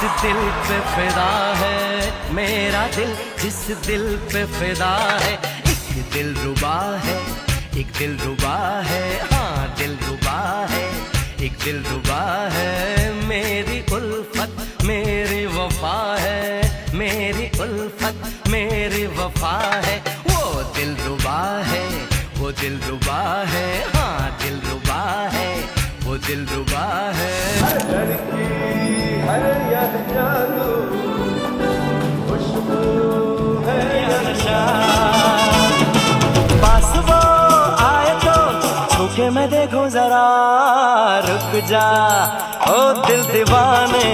दिल पे फिदा है मेरा दिल, जिस दिल पे फिदा है। एक दिल रुबा है, एक दिल रुबा है, हाँ दिल रुबा है, एक दिल रुबा है। मेरी उल्फत मेरी वफा है, मेरी उल्फत मेरी वफा है। वो दिल रुबा है, वो दिल रुबा है, हाँ दिल रुबा है, वो दिल रुबा है। हर लड़की है यह जादू, खुशबू है यह नशा। पास वो आए तो छूके मैं देखूं जरा, रुक जा ओ दिल दीवाने।